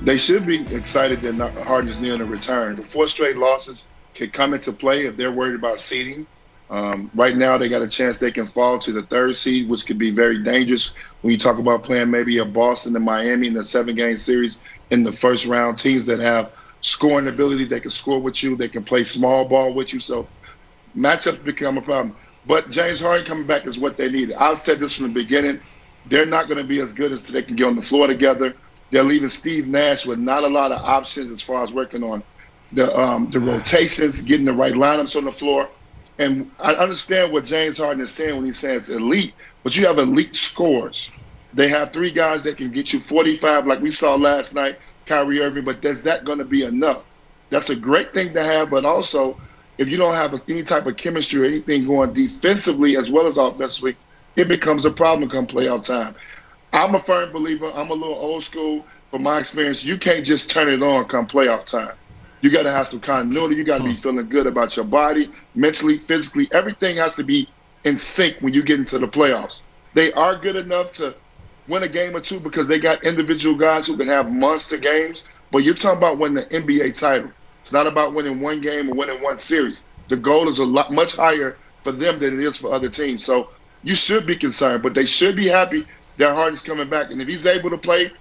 They should be excited that Harden is nearing a return. The 4 straight losses can come into play if they're worried about seeding. Right now, they got a chance they can fall to the 3rd seed, which could be very dangerous when you talk about playing maybe a Boston and Miami in a 7-game series in the first round. Teams that have scoring ability, they can score with you, they can play small ball with you. So matchups become a problem. But James Harden coming back is what they need. I've said this from the beginning. They're not going to be as good as they can get on the floor together. They're leaving Steve Nash with not a lot of options as far as working on the rotations, getting the right lineups on the floor. And I understand what James Harden is saying when he says elite, but you have elite scorers. They have 3 guys that can get you 45 like we saw last night, Kyrie Irving, but is that going to be enough? That's a great thing to have, but also if you don't have any type of chemistry or anything going defensively as well as offensively, it becomes a problem come playoff time. I'm a firm believer. I'm a little old school. From my experience, you can't just turn it on come playoff time. You got to have some continuity. You got to be feeling good about your body, mentally, physically. Everything has to be in sync when you get into the playoffs. They are good enough to win a game or 2 because they got individual guys who can have monster games, but you're talking about winning the NBA title. It's not about winning 1 game or winning 1 series. The goal is much higher for them than it is for other teams. So you should be concerned, but they should be happy that Harden's coming back. And if he's able to play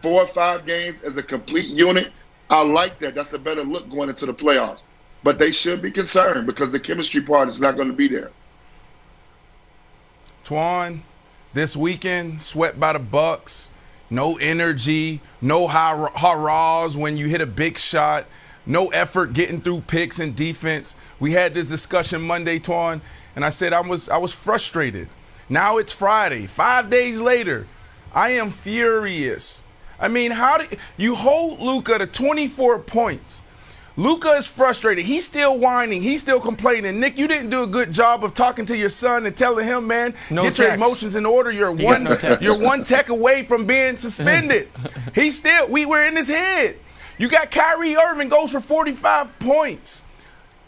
4 or 5 games as a complete unit, I like that. That's a better look going into the playoffs. But they should be concerned because the chemistry part is not going to be there. Twan, this weekend, swept by the Bucks, no energy, no hurrahs when you hit a big shot, no effort getting through picks and defense. We had this discussion Monday, Twan, and I said I was frustrated. Now it's Friday, 5 days later. I am furious. I mean, how do you hold Luka to 24 points? Luka is frustrated. He's still whining. He's still complaining. Nick, you didn't do a good job of talking to your son and telling him, man, get your emotions in order. You're one tech away from being suspended. We were in his head. You got Kyrie Irving goes for 45 points.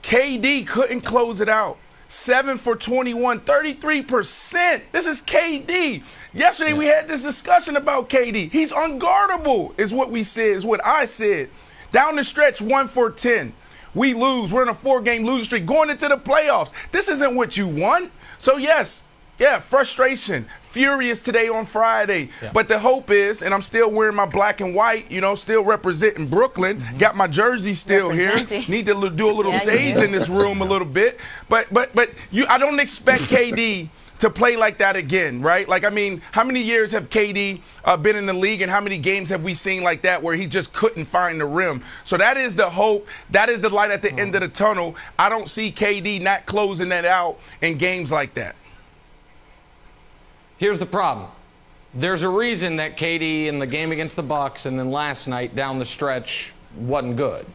KD couldn't close it out. 7 for 21, 33%. This is KD. Yesterday we had this discussion about KD. He's unguardable, is what we said, is what I said. Down the stretch, 1 for 10. We lose. We're in a 4-game losing streak going into the playoffs. This isn't what you want. So, yes, frustration. Furious today on Friday. Yeah. But the hope is, and I'm still wearing my black and white, still representing Brooklyn. Mm-hmm. Got my jersey still here. Need to do a little sage in this room a little bit. But I don't expect KD to play like that again, right? Like, I mean, how many years have KD been in the league and how many games have we seen like that where he just couldn't find the rim? So that is the hope. That is the light at the end of the tunnel. I don't see KD not closing that out in games like that. Here's the problem. There's a reason that KD in the game against the Bucks and then last night down the stretch wasn't good.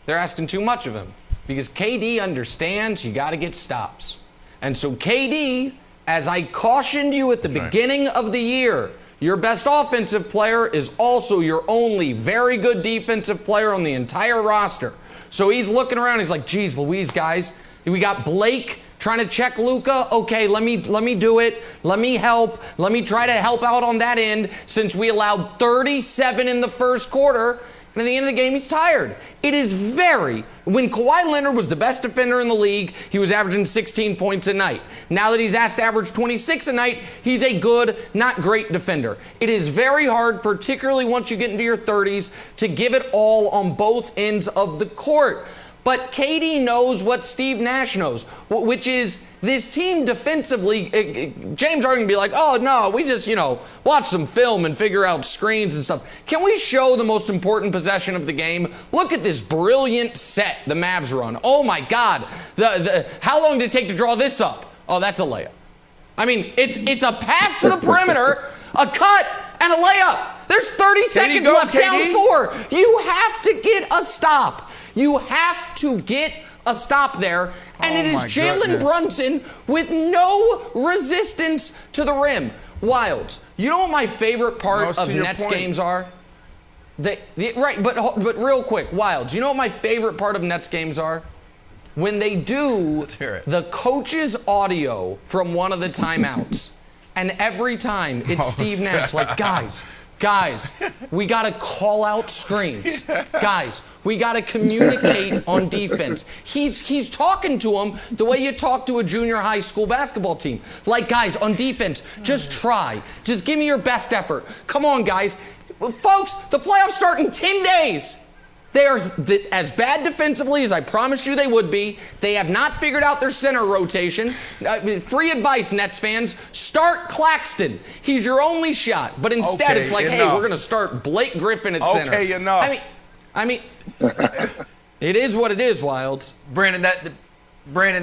They're asking too much of him because KD understands you got to get stops. And so KD, as I cautioned you at the beginning of the year, your best offensive player is also your only very good defensive player on the entire roster. So he's looking around. He's like, geez, Louise, guys, we got Blake trying to check Luka. Okay, let me do it. Let me help. Let me try to help out on that end since we allowed 37 in the first quarter. And at the end of the game, he's tired. It is when Kawhi Leonard was the best defender in the league, he was averaging 16 points a night. Now that he's asked to average 26 a night, he's a good, not great defender. It is very hard, particularly once you get into your 30s, to give it all on both ends of the court. But KD knows what Steve Nash knows, which is this team defensively. James Harden can be like, oh, no, we just, watch some film and figure out screens and stuff. Can we show the most important possession of the game? Look at this brilliant set the Mavs run. Oh, my God. How long did it take to draw this up? Oh, that's a layup. I mean, it's a pass to the perimeter, a cut, and a layup. There's 30 seconds left, down 4. You have to get a stop. You have to get a stop there, and it is Jalen Brunson with no resistance to the rim. Wilds, you know what my favorite part of Nets games are? But real quick, Wilds, you know what my favorite part of Nets games are? When they do the coach's audio from one of the timeouts, and every time it's Steve Nash like, guys, Guys, we got to call out screens. Guys, we got to communicate on defense. He's talking to them the way you talk to a junior high school basketball team. Like, guys, on defense, just try. Just give me your best effort. Come on, guys. Folks, the playoffs start in 10 days. They are as bad defensively as I promised you they would be. They have not figured out their center rotation. Free advice, Nets fans. Start Claxton. He's your only shot. But instead, it's like, hey, we're going to start Blake Griffin at center. Okay, enough. I mean, it is what it is, Wilds. Brandon,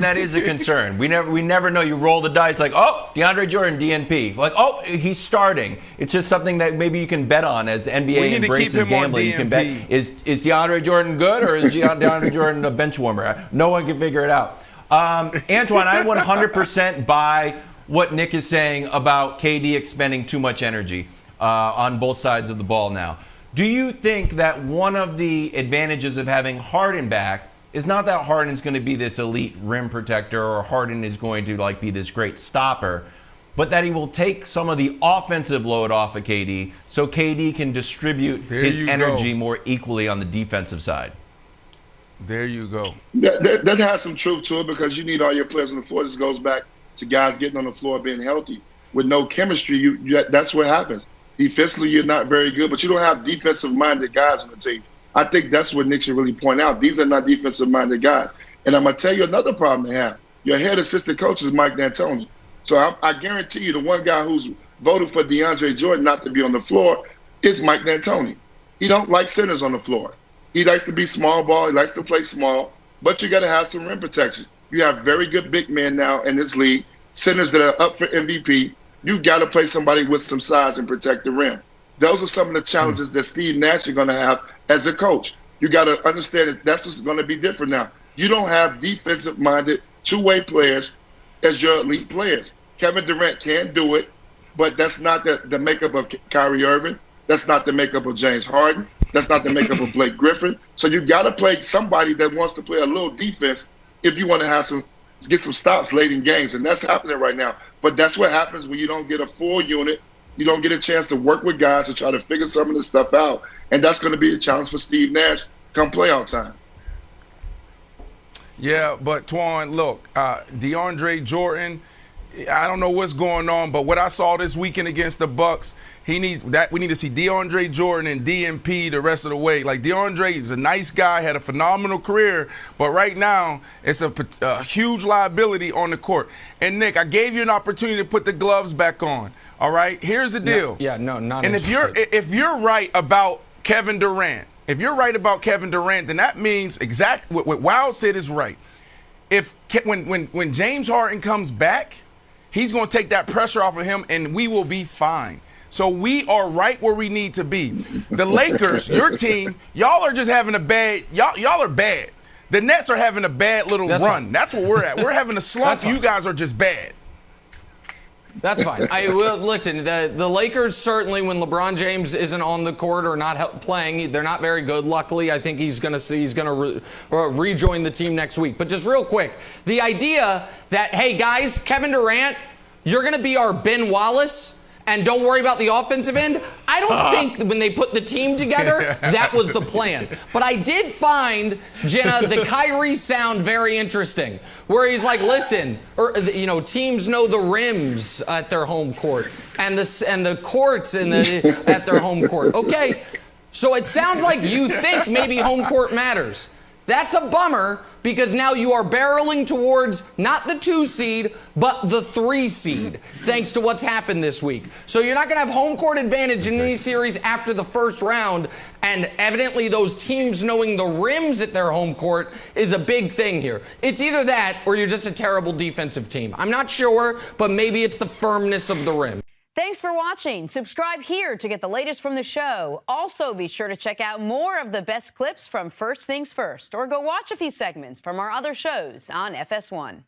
that is a concern. We never know. You roll the dice like, oh, DeAndre Jordan, DNP. Like, oh, he's starting. It's just something that maybe you can bet on as the NBA embraces gambling. You can bet, is DeAndre Jordan good or is DeAndre Jordan a bench warmer? No one can figure it out. Antoine, I 100% buy what Nick is saying about KD expending too much energy on both sides of the ball now. Do you think that one of the advantages of having Harden back is not that Harden's going to be this elite rim protector or Harden is going to be this great stopper, but that he will take some of the offensive load off of KD so KD can distribute his energy more equally on the defensive side? There you go. That has some truth to it because you need all your players on the floor. This goes back to guys getting on the floor being healthy. With no chemistry, that's what happens. Defensively, you're not very good, but you don't have defensive-minded guys on the team. I think that's what Nick should really point out. These are not defensive-minded guys. And I'm going to tell you another problem they have. Your head assistant coach is Mike D'Antoni. So I guarantee you the one guy who's voted for DeAndre Jordan not to be on the floor is Mike D'Antoni. He don't like centers on the floor. He likes to be small ball. He likes to play small. But you got to have some rim protection. You have very good big men now in this league, centers that are up for MVP. You've got to play somebody with some size and protect the rim. Those are some of the challenges that Steve Nash is going to have as a coach. You got to understand that that's what's going to be different now. You don't have defensive-minded two-way players as your elite players. Kevin Durant can do it, but that's not the makeup of Kyrie Irving. That's not the makeup of James Harden. That's not the makeup of Blake Griffin. So you got to play somebody that wants to play a little defense if you want to get some stops late in games, and that's happening right now. But that's what happens when you don't get a full unit. You don't get a chance to work with guys to try to figure some of this stuff out. And that's going to be a challenge for Steve Nash come playoff time. Yeah, but Twan, look, DeAndre Jordan, I don't know what's going on, but what I saw this weekend against the Bucks, we need to see DeAndre Jordan and DNP the rest of the way. Like, DeAndre is a nice guy, had a phenomenal career, but right now it's a huge liability on the court. And Nick, I gave you an opportunity to put the gloves back on. All right, here's the deal. Not. And if you're right about Kevin Durant, then that means exactly what Wild said is right. When James Harden comes back, he's going to take that pressure off of him, and we will be fine. So we are right where we need to be. The Lakers, your team, y'all are just having a bad. Y'all are bad. The Nets are having a bad little run. Fine. That's what we're at. We're having a slump. You guys are just bad. That's fine. Listen, the Lakers certainly, when LeBron James isn't on the court or not playing, they're not very good. Luckily, I think he's going to rejoin the team next week. But just real quick, the idea that, hey, guys, Kevin Durant, you're going to be our Ben Wallace, and don't worry about the offensive end. I don't think when they put the team together, that was the plan. But I did find, Jenna, the Kyrie sound very interesting, where he's like, listen, teams know the rims at their home court and the courts at their home court. Okay, so it sounds like you think maybe home court matters. That's a bummer because now you are barreling towards not the 2 seed, but the 3 seed, thanks to what's happened this week. So you're not going to have home court advantage in any series after the first round, and evidently those teams knowing the rims at their home court is a big thing here. It's either that or you're just a terrible defensive team. I'm not sure, but maybe it's the firmness of the rim. Thanks for watching. Subscribe here to get the latest from the show. Also, be sure to check out more of the best clips from First Things First, or go watch a few segments from our other shows on FS1.